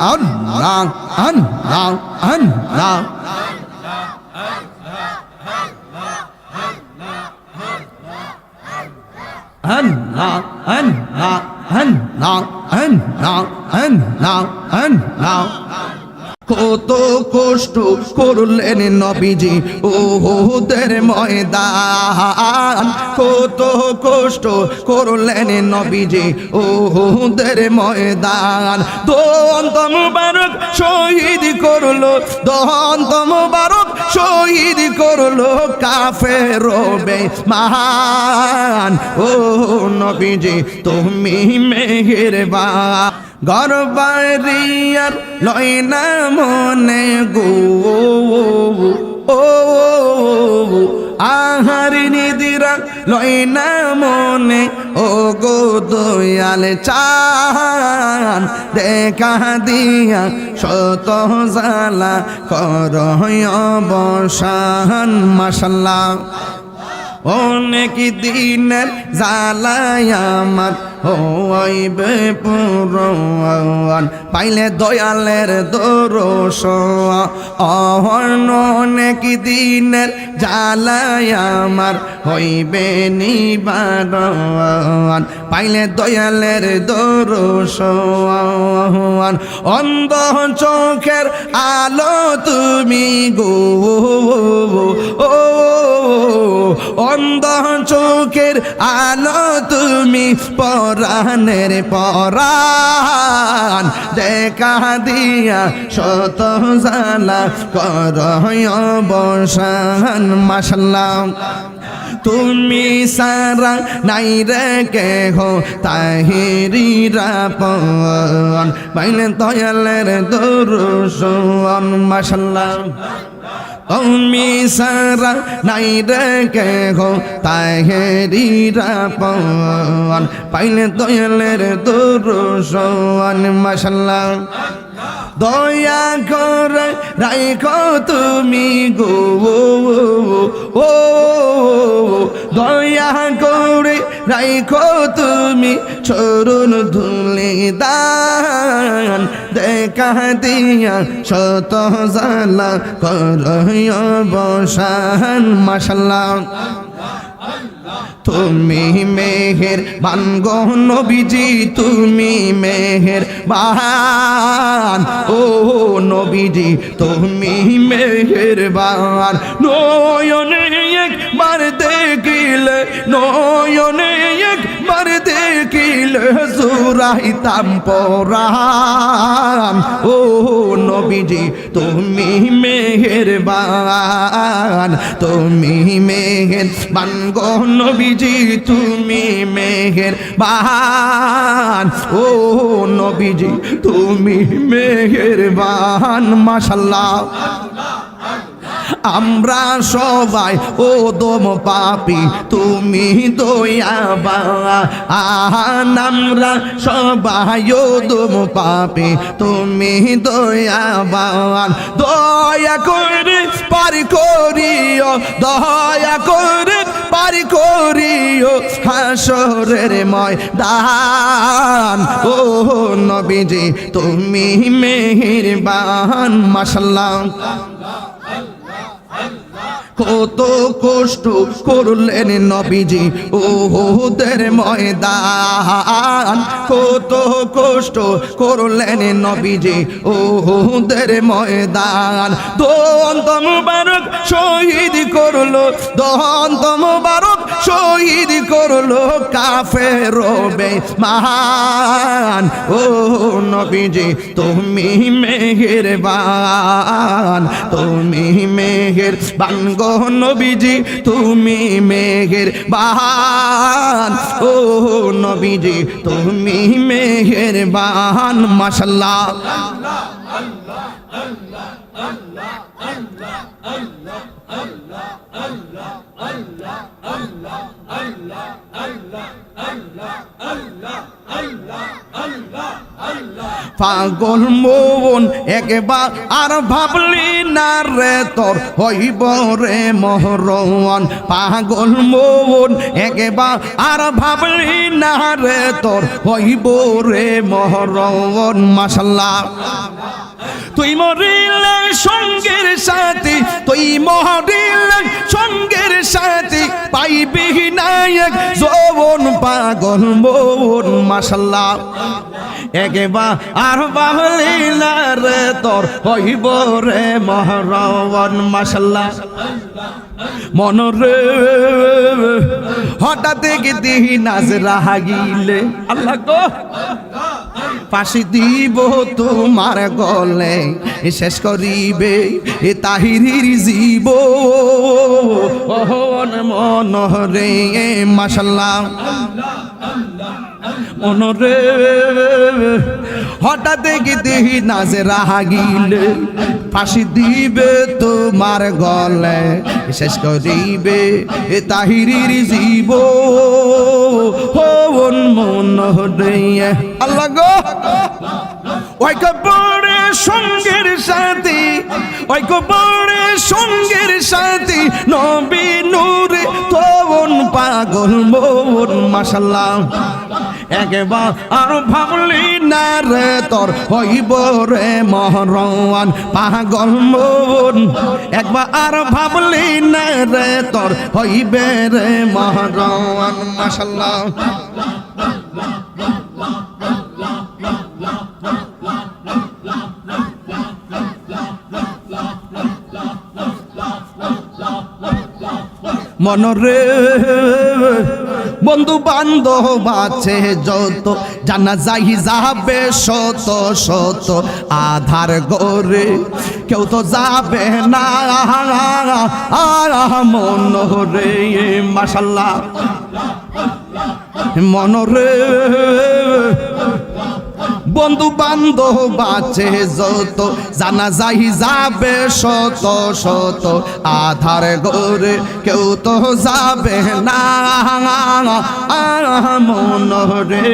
আল্লাহ আল্লাহ আল্লাহ আল্লাহ আল্লাহ আল্লাহ আল্লাহ আল্লাহ আল্লাহ কত কষ্ট করলেন নবীজি উহুদের ময়দান কত কষ্ট করলেন নবীজি উহুদের ময়দান দন্ত মুবারক শহীদ করলো দন্ত মুবারক শহীদ করলো কাফের বেঈমান ও নবীজি তুমি মেহেরবান গরবারিয়ার লয়না মনে গো ও আহার নিদিরা লয়না মনে ও গো দয়াল চান দেখা দিয়া শত জালা করয় অবসান মাশাল্লাহ অনেক দিনের জালায় আমার হইবে পুরান পাইলে দয়ালের দরশন অনেক দিনের জালায় আমার হইবে নিবারণ পাইলে দয়ালের দরশন অন্ধ চোখের আলো তুমি গো ও অন্ধ চোখের আলো তুমি পরাণের পরাণ দেখা দিয়া শত জালা করয় অবসান মাশাল্লাহ তুমি সারা নাই রে কেহ তাহিরিরা পন পাইলে দয়ালের দরশন মাশাল্লাহ তুমি সারা নাই রে কেহ তাহিরিরা পন পাইলে দয়ালের দরশন মাশাল্লাহ দয়া করে রাইখো তুমি গো ও দয়া করে রাইখো তুমি চরণ ধুলে দান দেখা দিয়া শত জালা করয় অবসান মাশাল্লাহ তুমি মেহেরবান গো নবীজি তুমি মেহেরবান ও নবীজি তুমি মেহেরবান নয়নে একবার দেখিলে নয়নে একবার দেখিলে জুরাইতাম পরাণ ও নবীজি তুমি মেহেরবান তুমি মেহেরবান গো নবীজি তুমি মেহেরবান ও নবীজি তুমি মেহেরবান মাশাল্লাহ আমরা সবাই ও দম পাপি তুমি দয়াবান আমরা সবাই ও দম পাপি তুমি দয়াবান দয়া করে পার করিও দয়া করে পার করিও হাসরের ময়দান ও নবীজি তুমি মেহেরবান মাশাল্লাহ কত কষ্ট করলেন নবীজি উহুদের ময়দান কত কষ্ট করলেন নবীজি উহুদের ময়দান দন্ত মুবারক শহীদ করলো দন্ত মুবারক শহীদ করলো কাফের বেঈমান ও নবীজি তুমি মেহেরবান তুমি মেহেরবান গো নবীজি তুমি মেহেরবান ও নবীজি তুমি মেহেরবান মাশাল্লাহ আল্লাহ আল্লাহ আল্লাহ আল্লাহ আল্লাহ আল্লাহ পাগল মন একবার আর ভাবলি না রে তোর হইব রে মহরণ পাগল মন একবার আর ভাবলি না রে তোর হইব রে মহরণ মাশাআল্লাহ তুই মরিলে সঙ্গের সাথী তুই মরিলে সঙ্গের সাথী পাইবি নায়ক যৌবন পাগল মন মাশাআল্লাহ একবার আর ভাবলি না রে তোর হইব রে মহরণ মাশাআল্লাহ মনরে হঠাৎ দেখি নাজরা গিলে আল্লাহ গো ফাঁসি দিব তোমার গলে শেষ করিবে এ তাহিরির জীব মনরে মাশাআল্লাহ মনরে হঠাৎ দেখি নাজরা গিলে ফাঁসি দিবে তোমার গলে শেষ করিবে এ তাহিরির জীব মনরে আল্লাহ গো ওই কবরে সঙ্গের সাথী ওই কবরে সঙ্গের সাথী নবী নূরে তোন পাগল মন মাশাআল্লাহ একবার আর ভাবলি না রে তোর হইব রে মহরণ পাগল মন একবার আর ভাবলি না রে তোর হইবে রে মহরণ মাশাআল্লাহ মনরে বন্ধু বান্ধব আছে যত জানা যাই যাবে শত শত আধার গরে কেউ তো যাবে না মনরে মাশাআল্লাহ মনরে বন্ধু বান্ধব আছে যত জানা যাই যাবে শত শত আধার গরে কেউ তো যাবে না মনরে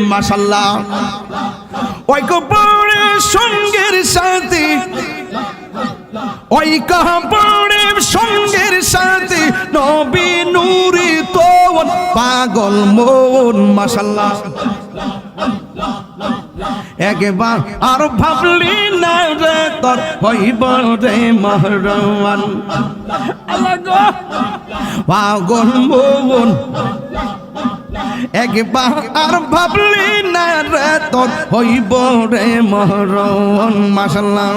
মাশাআল্লাহ ওই কবরে সঙ্গের সাথী ওই কবরে সঙ্গের সাথী নবী নূরে তোন পাগল মন মাশাআল্লাহ একবার আর ভাবলি না রে তোর হইব রে মহরণ আল্লাহ গো পাগল মন একবার আর ভাবলি না রে তোর হইব রে মহরণ মাশাআল্লাহ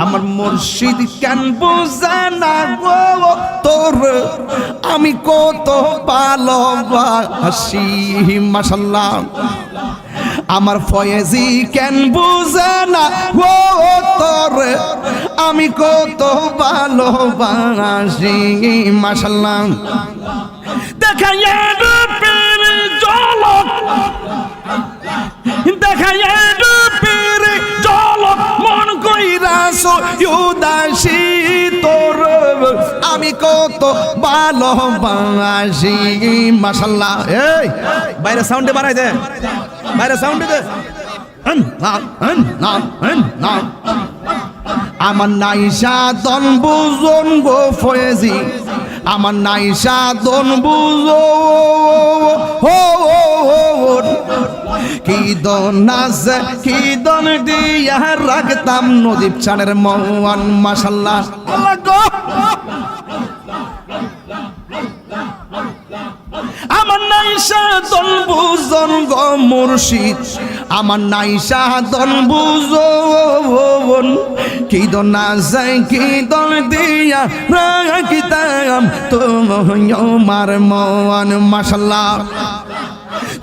আমার মুর্শিদ কেন বুঝে না গো তোর আমি কত ভালোবাসি মাশাআল্লাহ আমার ফয়েজি কেন বুঝে না গো তোর আমি কত ভালোবাসি মাশাআল্লাহ দেখাইয়া রূপের ঝলক দেখাইয়া রূপের ঝলক মন কইরাছো উদাসী তোর আমি কত ভালোবাসি মাশাআল্লাহ এই বাইরে সাউন্ডে বাড়াই দে বাইরে সাউন্ডে দে আমার নাইসা দন বুঝন গো ফয়েজি আমার নাইসা দন বুঝো কি দন নাচে কি দন দিয়া রাখতাম নদীপ চানের মওয়ান মাশাআল্লাহ আল্লাহ গো আমার নাইসা দন বুঝন গো মুর্শিদ আমার নাইসা দন বুঝন কি দন নাচে কি দন দিয়া রাখতাম তোমার মওয়ান মাশাআল্লাহ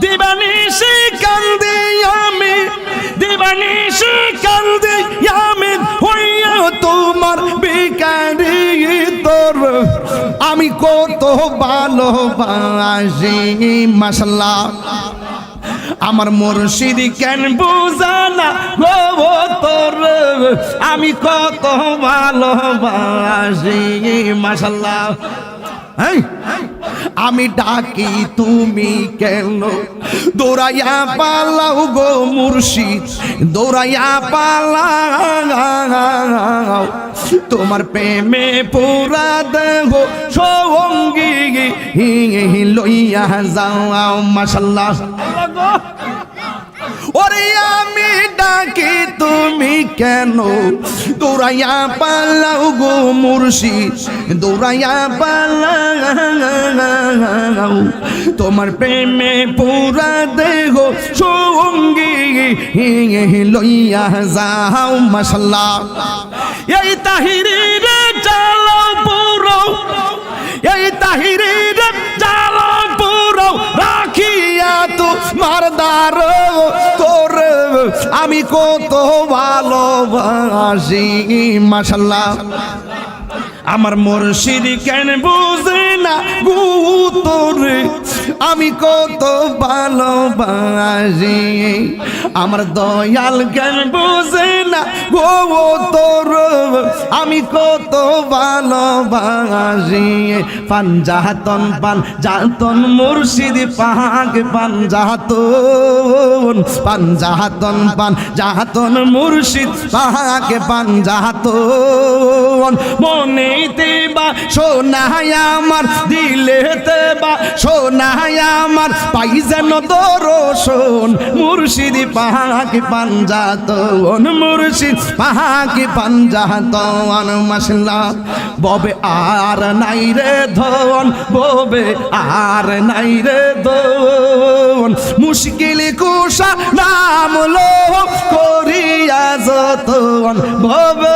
দিবানিশি কান্দি আমি দিবানিশি কান্দি আমি হইয়া তোমার বিকারি তোর আমি কত ভালোবাসি মাশাআল্লাহ আমার মুর্শিদ কেন বুঝানা গো তোর আমি কত ভালোবাসি মাশাআল্লাহ আমি ডাকি তুমি কেন দৌড়াইয়া পালাও গো মুর্শিদ দৌড়াইয়া পালাও তোমার প্রেমে পুরা দেহ সঙ্গী লইয়া যাও মাশাআল্লাহ ওরে আমি ডাকি তুমি কেন দৌড়াইয়া পালাও গো মুর্শিদ দৌড়াইয়া পালাও তোমার প্রেমে পুরা দেহ সঙ্গী লইয়া যাও মাশাআল্লাহ এই তাহিরির চালাও পুরো এই তাহিরির চালাও পুরো রাখিয়া তোমার দ্বার তোর আমি কত ভালোবাসি মাশাআল্লাহ আমার মুর্শিদ কেন বুঝে না গো তোর আমি কত ভালোবাসি আমার দয়াল কেন বুঝে না গো তোর আমি কত ভালোবাসি পাঞ্জাতন পাঞ্জাতন মুর্শিদ পাক পাঞ্জাতন পাঞ্জাতন পাঞ্জাতন মুর্শিদ পাক পাঞ্জাতন মনেতে বা সোনায় আমার দিলেতে বা সোনায় আমার পাই যেন দর্শন মুর্শিদ পাক পাঞ্জাতন মুর্শিদ পাক পাঞ্জাতন মাশাআল্লাহ ববে আর নাই রে ধন ববে আর নাই রে ধন মুশকিল কুশা নাম লো করিয়া যতন ববে